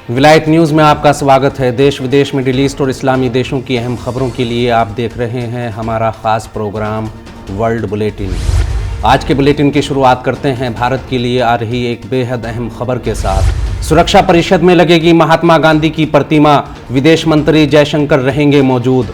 विलायत न्यूज़ में आपका स्वागत है। देश विदेश में मिडिल ईस्ट और इस्लामी देशों की अहम खबरों के लिए आप देख रहे हैं हमारा ख़ास प्रोग्राम वर्ल्ड बुलेटिन। आज के बुलेटिन की शुरुआत करते हैं भारत के लिए आ रही एक बेहद अहम खबर के साथ। सुरक्षा परिषद में लगेगी महात्मा गांधी की प्रतिमा, विदेश मंत्री जयशंकर रहेंगे मौजूद।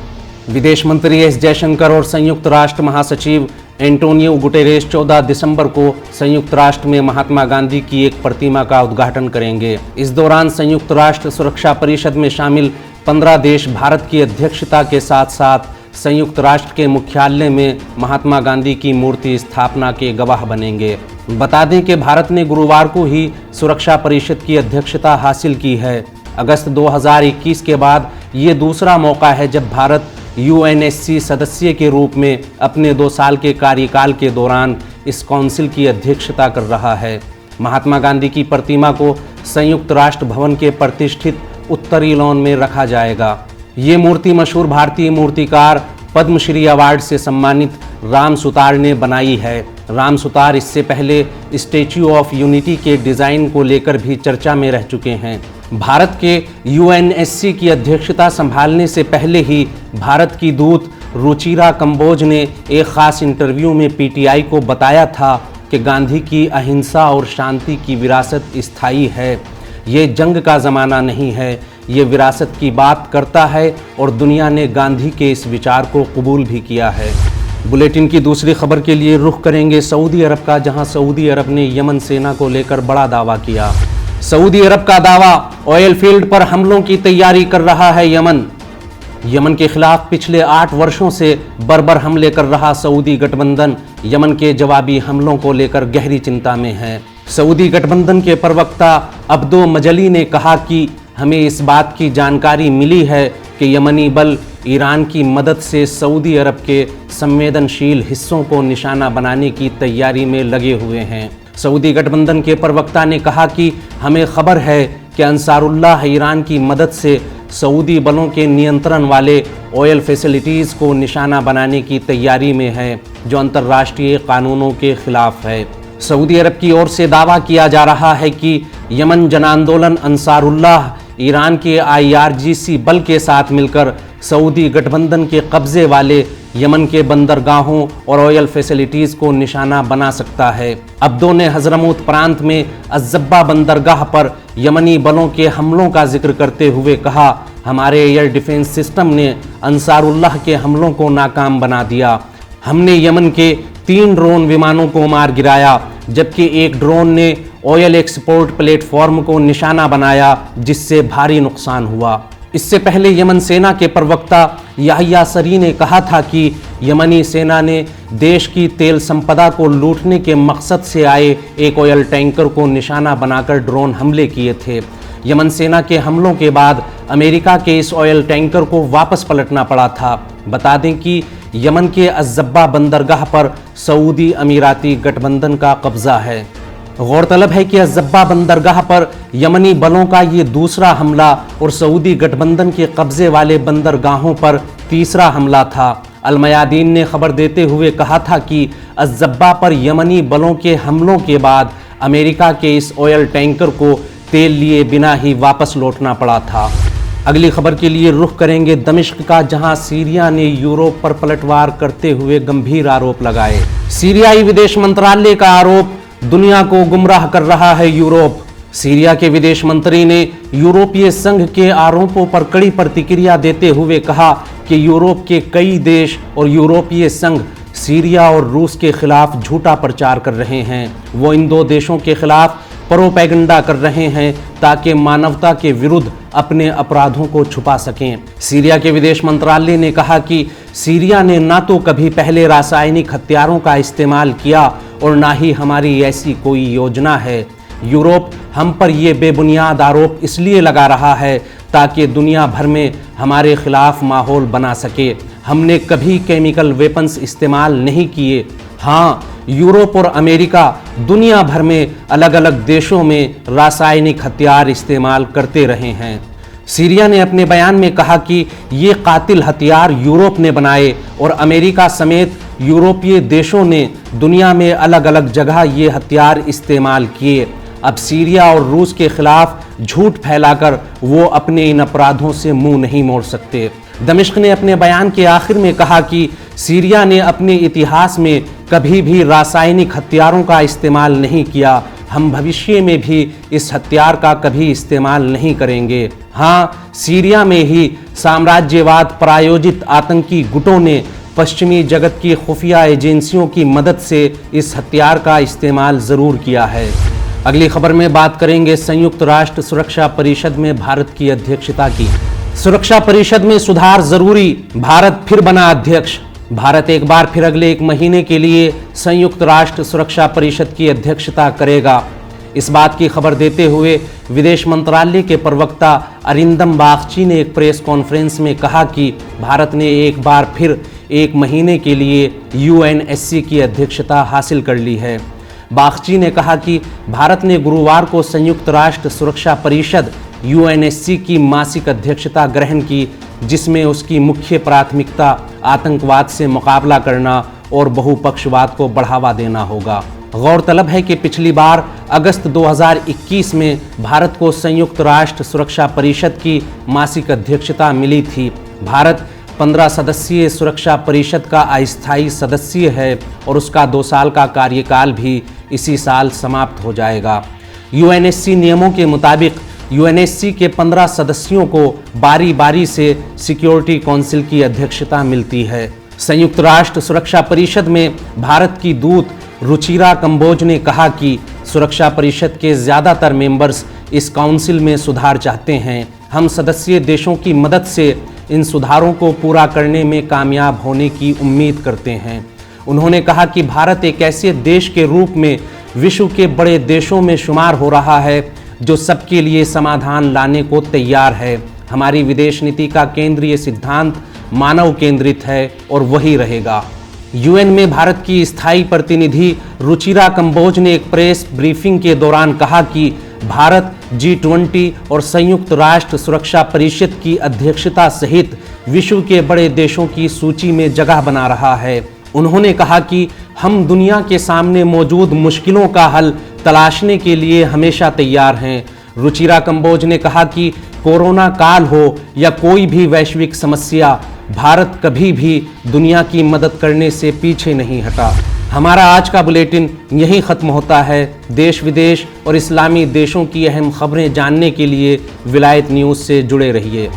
विदेश मंत्री एस जयशंकर और संयुक्त राष्ट्र महासचिव एंटोनियो गुटेरेस 14 दिसंबर को संयुक्त राष्ट्र में महात्मा गांधी की एक प्रतिमा का उद्घाटन करेंगे। इस दौरान संयुक्त राष्ट्र सुरक्षा परिषद में शामिल 15 देश भारत की अध्यक्षता के साथ साथ संयुक्त राष्ट्र के मुख्यालय में महात्मा गांधी की मूर्ति स्थापना के गवाह बनेंगे। बता दें कि भारत ने गुरुवार को ही सुरक्षा परिषद की अध्यक्षता हासिल की है। अगस्त 2021 के बाद ये दूसरा मौका है जब भारत यूएनएससी सदस्य के रूप में अपने 2 साल के कार्यकाल के दौरान इस काउंसिल की अध्यक्षता कर रहा है। महात्मा गांधी की प्रतिमा को संयुक्त राष्ट्र भवन के प्रतिष्ठित उत्तरी लॉन में रखा जाएगा। ये मूर्ति मशहूर भारतीय मूर्तिकार पद्मश्री अवार्ड से सम्मानित राम सुतार ने बनाई है। राम सुतार इससे पहले स्टैच्यू ऑफ यूनिटी के डिज़ाइन को लेकर भी चर्चा में रह चुके हैं। भारत के यूएनएससी की अध्यक्षता संभालने से पहले ही भारत की दूत रुचिरा कंबोज ने एक ख़ास इंटरव्यू में पीटीआई को बताया था कि गांधी की अहिंसा और शांति की विरासत स्थायी है। ये जंग का ज़माना नहीं है, ये विरासत की बात करता है और दुनिया ने गांधी के इस विचार को कबूल भी किया है। बुलेटिन की दूसरी खबर के लिए रुख करेंगे सऊदी अरब का, जहां सऊदी अरब ने यमन सेना को लेकर बड़ा दावा किया। सऊदी अरब का दावा, ऑयल फील्ड पर हमलों की तैयारी कर रहा है यमन। यमन के खिलाफ पिछले 8 वर्षों से बर्बर हमले कर रहा सऊदी गठबंधन यमन के जवाबी हमलों को लेकर गहरी चिंता में है। सऊदी गठबंधन के प्रवक्ता अब्दो मजली ने कहा कि हमें इस बात की जानकारी मिली है कि यमनी बल ईरान की मदद से सऊदी अरब के संवेदनशील हिस्सों को निशाना बनाने की तैयारी में लगे हुए हैं। सऊदी गठबंधन के प्रवक्ता ने कहा कि हमें खबर है कि अंसारुल्लाह ईरान की मदद से सऊदी बलों के नियंत्रण वाले ऑयल फैसिलिटीज़ को निशाना बनाने की तैयारी में है, जो अंतर्राष्ट्रीय कानूनों के खिलाफ है। सऊदी अरब की ओर से दावा किया जा रहा है कि यमन जन आंदोलन अंसारुल्लाह ईरान के IRGC बल के साथ मिलकर सऊदी गठबंधन के कब्जे वाले यमन के बंदरगाहों और ऑयल फैसिलिटीज़ को निशाना बना सकता है। अब्दो ने हजरमूत प्रांत में अज़्ज़ब्बा बंदरगाह पर यमनी बलों के हमलों का जिक्र करते हुए कहा, हमारे एयर डिफेंस सिस्टम ने अंसारुल्लाह के हमलों को नाकाम बना दिया। हमने यमन के 3 ड्रोन विमानों को मार गिराया, जबकि एक ड्रोन ने ऑयल एक्सपोर्ट प्लेटफॉर्म को निशाना बनाया, जिससे भारी नुकसान हुआ। इससे पहले यमन सेना के प्रवक्ता याहिया सरी ने कहा था कि यमनी सेना ने देश की तेल संपदा को लूटने के मकसद से आए एक ऑयल टैंकर को निशाना बनाकर ड्रोन हमले किए थे। यमन सेना के हमलों के बाद अमेरिका के इस ऑयल टैंकर को वापस पलटना पड़ा था। बता दें कि यमन के अज़्ज़ब्बा बंदरगाह पर सऊदी अमीराती गठबंधन का कब्जा है। गौरतलब है कि अज़्ज़ब्बा बंदरगाह पर यमनी बलों का ये दूसरा हमला और सऊदी गठबंधन के कब्जे वाले बंदरगाहों पर तीसरा हमला था। अल-मयादीन ने खबर देते हुए कहा था कि अज़्ज़ब्बा पर यमनी बलों के हमलों के बाद अमेरिका के इस ऑयल टैंकर को तेल लिए बिना ही वापस लौटना पड़ा था। अगली खबर के लिए रुख करेंगे दमिश्क का, जहां सीरिया ने यूरोप पर पलटवार करते हुए गंभीर आरोप लगाए। सीरियाई विदेश मंत्रालय का आरोप, दुनिया को गुमराह कर रहा है यूरोप। सीरिया के विदेश मंत्री ने यूरोपीय संघ के आरोपों पर कड़ी प्रतिक्रिया देते हुए कहा कि यूरोप के कई देश और यूरोपीय संघ सीरिया और रूस के खिलाफ झूठा प्रचार कर रहे हैं। वो इन 2 देशों के खिलाफ प्रोपेगेंडा कर रहे हैं ताकि मानवता के विरुद्ध अपने अपराधों को छुपा सकें। सीरिया के विदेश मंत्रालय ने कहा कि सीरिया ने ना तो कभी पहले रासायनिक हथियारों का इस्तेमाल किया और ना ही हमारी ऐसी कोई योजना है। यूरोप हम पर ये बेबुनियाद आरोप इसलिए लगा रहा है ताकि दुनिया भर में हमारे खिलाफ माहौल बना सके। हमने कभी केमिकल वेपन्स इस्तेमाल नहीं किए। हाँ, यूरोप और अमेरिका दुनिया भर में अलग अलग देशों में रासायनिक हथियार इस्तेमाल करते रहे हैं। सीरिया ने अपने बयान में कहा कि ये कातिल हथियार यूरोप ने बनाए और अमेरिका समेत यूरोपीय देशों ने दुनिया में अलग अलग जगह ये हथियार इस्तेमाल किए। अब सीरिया और रूस के खिलाफ झूठ फैलाकर वो अपने इन अपराधों से मुंह नहीं मोड़ सकते। दमिश्क ने अपने बयान के आखिर में कहा कि सीरिया ने अपने इतिहास में कभी भी रासायनिक हथियारों का इस्तेमाल नहीं किया। हम भविष्य में भी इस हथियार का कभी इस्तेमाल नहीं करेंगे। हाँ, सीरिया में ही साम्राज्यवाद प्रायोजित आतंकी गुटों ने पश्चिमी जगत की खुफिया एजेंसियों की मदद से इस हथियार का इस्तेमाल ज़रूर किया है। अगली खबर में बात करेंगे संयुक्त राष्ट्र सुरक्षा परिषद में भारत की अध्यक्षता की। सुरक्षा परिषद में सुधार जरूरी, भारत फिर बना अध्यक्ष। भारत एक बार फिर अगले 1 महीने के लिए संयुक्त राष्ट्र सुरक्षा परिषद की अध्यक्षता करेगा। इस बात की खबर देते हुए विदेश मंत्रालय के प्रवक्ता अरिंदम बागची ने एक प्रेस कॉन्फ्रेंस में कहा कि भारत ने एक बार फिर 1 महीने के लिए UNSC की अध्यक्षता हासिल कर ली है। बागची ने कहा कि भारत ने गुरुवार को संयुक्त राष्ट्र सुरक्षा परिषद UNSC की मासिक अध्यक्षता ग्रहण की, जिसमें उसकी मुख्य प्राथमिकता आतंकवाद से मुकाबला करना और बहुपक्षवाद को बढ़ावा देना होगा। गौरतलब है कि पिछली बार अगस्त 2021 में भारत को संयुक्त राष्ट्र सुरक्षा परिषद की मासिक अध्यक्षता मिली थी। भारत 15 सदस्यीय सुरक्षा परिषद का अस्थायी सदस्य है और उसका 2 साल का कार्यकाल भी इसी साल समाप्त हो जाएगा। UNSC नियमों के मुताबिक UNSC के 15 सदस्यों को बारी बारी से सिक्योरिटी काउंसिल की अध्यक्षता मिलती है। संयुक्त राष्ट्र सुरक्षा परिषद में भारत की दूत रुचिरा कंबोज ने कहा कि सुरक्षा परिषद के ज़्यादातर मेंबर्स इस काउंसिल में सुधार चाहते हैं। हम सदस्य देशों की मदद से इन सुधारों को पूरा करने में कामयाब होने की उम्मीद करते हैं। उन्होंने कहा कि भारत एक ऐसे देश के रूप में विश्व के बड़े देशों में शुमार हो रहा है जो सबके लिए समाधान लाने को तैयार है। हमारी विदेश नीति का केंद्रीय सिद्धांत मानव केंद्रित है और वही रहेगा। UN में भारत की स्थायी प्रतिनिधि रुचिरा कंबोज ने एक प्रेस ब्रीफिंग के दौरान कहा कि भारत G20 और संयुक्त राष्ट्र सुरक्षा परिषद की अध्यक्षता सहित विश्व के बड़े देशों की सूची में जगह बना रहा है। उन्होंने कहा कि हम दुनिया के सामने मौजूद मुश्किलों का हल तलाशने के लिए हमेशा तैयार हैं। रुचिरा कंबोज ने कहा कि कोरोना काल हो या कोई भी वैश्विक समस्या, भारत कभी भी दुनिया की मदद करने से पीछे नहीं हटा। हमारा आज का बुलेटिन यहीं ख़त्म होता है। देश विदेश और इस्लामी देशों की अहम खबरें जानने के लिए विलायत न्यूज़ से जुड़े रहिए।